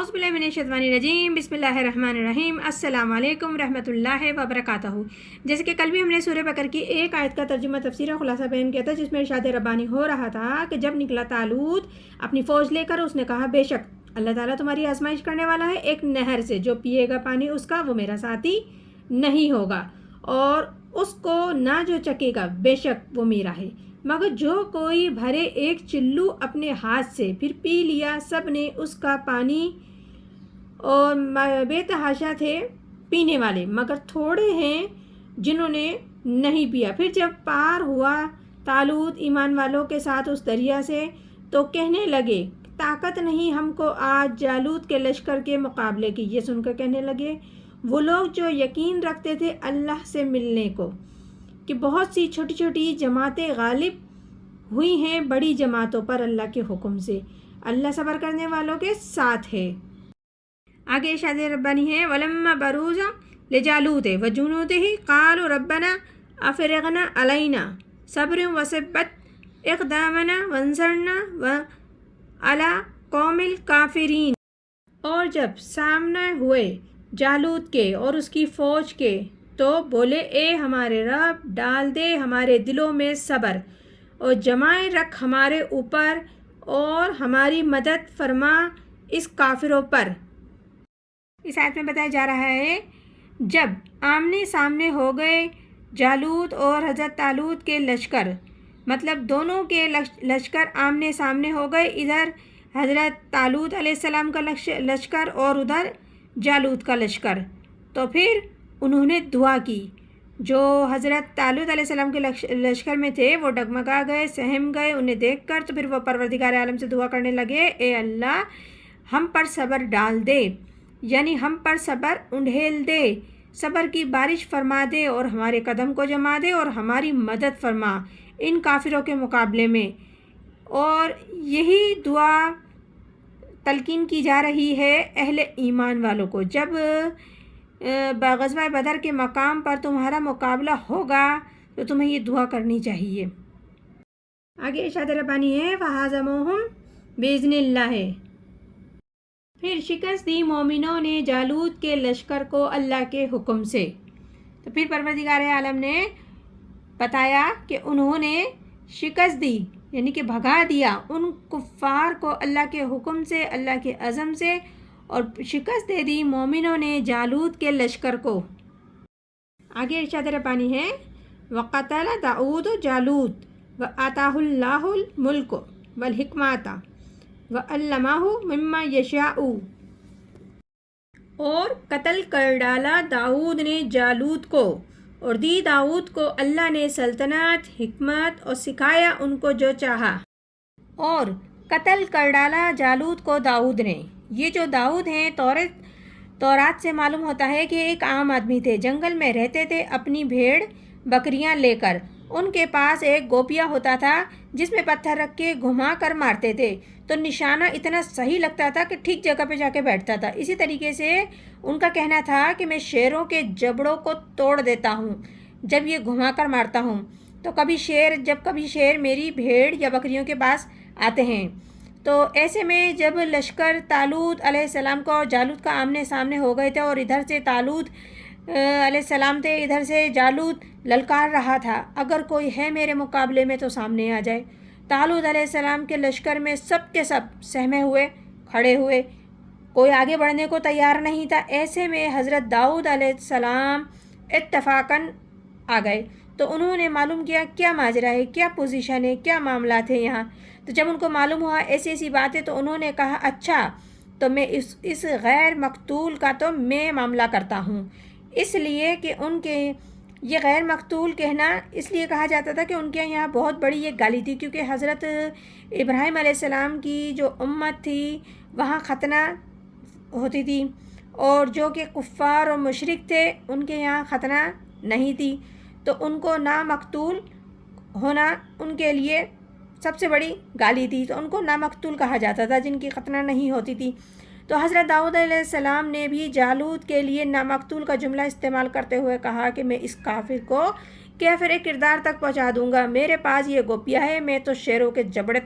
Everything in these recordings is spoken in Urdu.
اعوذ باللہ من الشیطان الرجیم بسم اللہ الرحمن الرحیم السلام علیکم رحمۃ اللہ وبرکاتہ۔ جیسے کہ کل بھی ہم نے سورہ بقرہ کی ایک آیت کا ترجمہ تفسیر اور خلاصہ بیان کیا تھا، جس میں ارشاد ربانی ہو رہا تھا کہ جب نکلا طالوت اپنی فوج لے کر، اس نے کہا بے شک اللہ تعالیٰ تمہاری آزمائش کرنے والا ہے، ایک نہر سے جو پیے گا پانی اس کا وہ میرا ساتھی نہیں ہوگا، اور اس کو نہ جو چکے گا بے شک وہ میرا ہے، مگر جو کوئی بھرے ایک چلو اپنے ہاتھ سے پھر پی لیا، سب نے اس کا پانی، اور بے تحاشا تھے پینے والے مگر تھوڑے ہیں جنہوں نے نہیں پیا۔ پھر جب پار ہوا طالوت ایمان والوں کے ساتھ اس دریا سے، تو کہنے لگے طاقت نہیں ہم کو آج جالوت کے لشکر کے مقابلے کی۔ یہ سن کر کہنے لگے وہ لوگ جو یقین رکھتے تھے اللہ سے ملنے کو، کہ بہت سی چھوٹی چھوٹی جماعتیں غالب ہوئی ہیں بڑی جماعتوں پر اللہ کے حکم سے، اللہ صبر کرنے والوں کے ساتھ ہے۔ آگے ارشاد ربانی ہے وَلَمَّا بَرُوزَ لِجَالُوتَ وَجُنُودِهِ قَالُوا رَبَّنَا أَفْرِغْ عَلَيْنَا صَبْرًا وَثَبِّتْ أَقْدَامَنَا وَانصُرْنَا عَلَى الْقَوْمِ الْكَافِرِينَ۔ اور جب سامنے ہوئے جالوت کے اور اس کی فوج کے، تو بولے اے ہمارے رب، ڈال دے ہمارے دلوں میں صبر اور جمائے رکھ ہمارے اوپر، اور ہماری مدد فرما اس کافروں پر۔ اس آیت میں بتایا جا رہا ہے جب آمنے سامنے ہو گئے جالوت اور حضرت طالوت کے لشکر، مطلب دونوں کے لشکر آمنے سامنے ہو گئے، ادھر حضرت طالوت علیہ السلام کا لشکر اور ادھر جالوت کا لشکر، تو پھر انہوں نے دعا کی۔ جو حضرت طالوت علیہ السلام کے لشکر میں تھے وہ ڈگمگا گئے، سہم گئے انہیں دیکھ کر، تو پھر وہ پروردگار عالم سے دعا کرنے لگے اے اللہ ہم پر صبر ڈال دے، یعنی ہم پر صبر انڈھیل دے، صبر کی بارش فرما دے، اور ہمارے قدم کو جما دے، اور ہماری مدد فرما ان کافروں کے مقابلے میں۔ اور یہی دعا تلقین کی جا رہی ہے اہل ایمان والوں کو، جب غزوہ بدر کے مقام پر تمہارا مقابلہ ہوگا تو تمہیں یہ دعا کرنی چاہیے۔ آگے ارشاد ربانی ہے وَهَزَمُوهُمْ بِإِذْنِ اللَّهِ۔ پھر شکست دی مومنوں نے جالوت کے لشکر کو اللہ کے حکم سے۔ تو پھر پروردگار عالم نے بتایا کہ انہوں نے شکست دی، یعنی کہ بھگا دیا ان کفار کو اللہ کے حکم سے، اللہ کے عزم سے، اور شکست دے دی مومنوں نے جالوت کے لشکر کو۔ آگے ارشاد ربانی ہے وَقَتَلَ دَاؤُدُ جَالُوتَ وَآتَاهُ اللَّهُ الْمُلْكَ وَالْحِكْمَةَ وَعَلَّمَهُ مِمَّا يَشَاءُ۔ اور قتل کر ڈالا داؤد نے جالوت کو، اور دی داؤد کو اللہ نے سلطنت، حکمت، اور سکھایا ان کو جو چاہا۔ اور قتل کر ڈالا جالوت کو داؤد نے۔ یہ جو داؤد ہیں تورات سے معلوم ہوتا ہے کہ ایک عام آدمی تھے، جنگل میں رہتے تھے اپنی بھیڑ بکریاں لے کر۔ ان کے پاس ایک گوپیا ہوتا تھا جس میں پتھر رکھ کے گھما کر مارتے تھے، تو نشانہ اتنا صحیح لگتا تھا کہ ٹھیک جگہ پہ جا کے بیٹھتا تھا۔ اسی طریقے سے ان کا کہنا تھا کہ میں شیروں کے جبڑوں کو توڑ دیتا ہوں جب یہ گھما کر مارتا ہوں، تو جب کبھی شیر میری بھیڑ یا بکریوں کے پاس آتے ہیں۔ تو ایسے میں جب لشکر طالوت علیہ السلام کو اور جالوت کا آمنے سامنے ہو گئے تھے، اور ادھر سے طالوت علیہ السلام تھے، ادھر سے جالوت للکار رہا تھا اگر کوئی ہے میرے مقابلے میں تو سامنے آ جائے۔ طالوت علیہ السلام کے لشکر میں سب کے سب سہمے ہوئے کھڑے ہوئے، کوئی آگے بڑھنے کو تیار نہیں تھا۔ ایسے میں حضرت داؤد علیہ السلام اتفاقاً آ گئے، تو انہوں نے معلوم کیا کیا ماجرا ہے، کیا پوزیشن ہے، کیا معاملات ہیں یہاں۔ تو جب ان کو معلوم ہوا ایسی ایسی باتیں، تو انہوں نے کہا اچھا تو میں اس غیر مقتول کا تو میں معاملہ کرتا ہوں، اس لیے کہ ان کے یہ غیر مقتول کہنا اس لیے کہا جاتا تھا کہ ان کے یہاں بہت بڑی یہ گالی تھی، کیونکہ حضرت ابراہیم علیہ السلام کی جو امت تھی وہاں ختنہ ہوتی تھی، اور جو کہ کفار اور مشرک تھے ان کے یہاں ختنہ نہیں تھی، تو ان کو نامقتول ہونا ان کے لیے سب سے بڑی گالی تھی، تو ان کو نامقتول کہا جاتا تھا جن کی ختنہ نہیں ہوتی تھی۔ تو حضرت داؤد علیہ السلام نے بھی جالوت کے لیے نامقتول کا جملہ استعمال کرتے ہوئے کہا کہ میں اس کافر کو کیفر کردار تک پہنچا دوں گا، میرے پاس یہ گوپیا ہے، میں تو شیروں کے جبڑے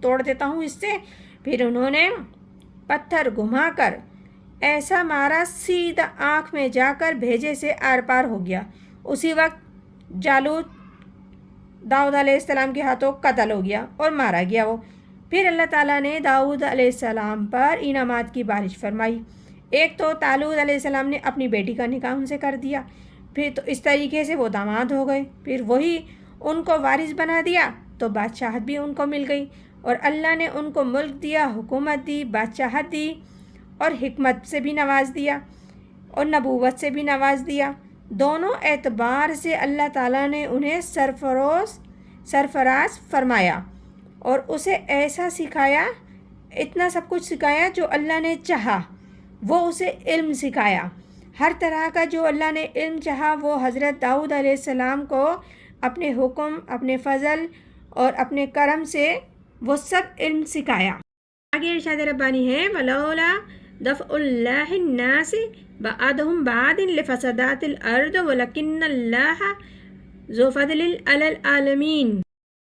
توڑ دیتا ہوں اس سے۔ پھر انہوں نے پتھر گھما کر ایسا مارا سیدھا آنکھ میں جا کر بھیجے سے آر پار ہو گیا۔ اسی وقت جالوت داؤد علیہ السلام کے ہاتھوں قتل ہو گیا اور مارا گیا وہ۔ پھر اللہ تعالیٰ نے داؤد علیہ السلام پر انعامات کی بارش فرمائی۔ ایک تو طالوت علیہ السلام نے اپنی بیٹی کا نکاح ان سے کر دیا، پھر تو اس طریقے سے وہ داماد ہو گئے، پھر وہی ان کو وارث بنا دیا تو بادشاہت بھی ان کو مل گئی، اور اللہ نے ان کو ملک دیا، حکومت دی، بادشاہت دی، اور حکمت سے بھی نواز دیا اور نبوت سے بھی نواز دیا۔ دونوں اعتبار سے اللہ تعالیٰ نے انہیں سرفراز فرمایا اور اسے ایسا سکھایا، اتنا سب کچھ سکھایا جو اللہ نے چاہا، وہ اسے علم سکھایا۔ ہر طرح کا جو اللہ نے علم چاہا وہ حضرت داؤد علیہ السلام کو اپنے حکم، اپنے فضل اور اپنے کرم سے وہ سب علم سکھایا۔ آگے ارشاد ربانی ہے وَلَوْلَا دَفْعُ اللَّهِ النَّاسِ بَعْضَهُم بِبَعْضٍ لَفَسَدَتِ الْأَرْضُ وَلَكِنَّ اللَّهَ ذُو فَضْلٍ عَلَى الْعَالَمِينَ،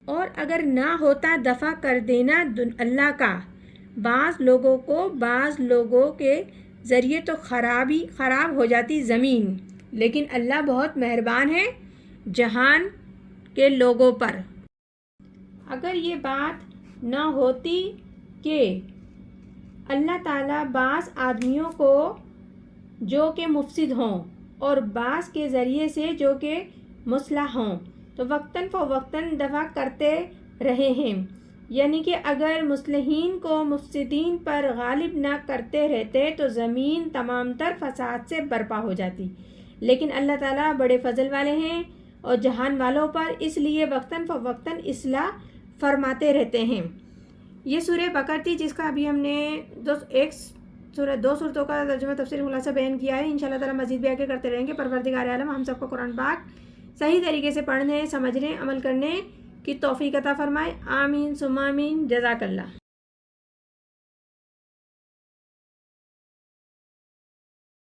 اور اگر نہ ہوتا دفع کر دینا اللہ کا بعض لوگوں کو بعض لوگوں کے ذریعے تو خراب ہو جاتی زمین، لیکن اللہ بہت مہربان ہے جہان کے لوگوں پر۔ اگر یہ بات نہ ہوتی کہ اللہ تعالیٰ بعض آدمیوں کو جو کہ مفسد ہوں اور بعض کے ذریعے سے جو کہ مصلح ہوں تو وقتاً فوقتاً دفع کرتے رہے ہیں، یعنی کہ اگر مصلحین کو مفسدین پر غالب نہ کرتے رہتے تو زمین تمام تر فساد سے برپا ہو جاتی، لیکن اللہ تعالیٰ بڑے فضل والے ہیں اور جہان والوں پر، اس لیے وقتاً فوقتاً اصلاح فرماتے رہتے ہیں۔ یہ سورہ بقرہ تھی جس کا ابھی ہم نے دو صورتوں کا ترجمہ تفسیر خلاصہ بیان کیا ہے۔ انشاءاللہ تعالیٰ مزید بھی آگے کرتے رہیں گے۔ پروردگار عالم ہم سب کو قرآن پاک صحیح طریقے سے پڑھنے، سمجھنے، عمل کرنے کی توفیق عطا فرمائے۔ آمین ثم آمین۔ جزاک اللہ۔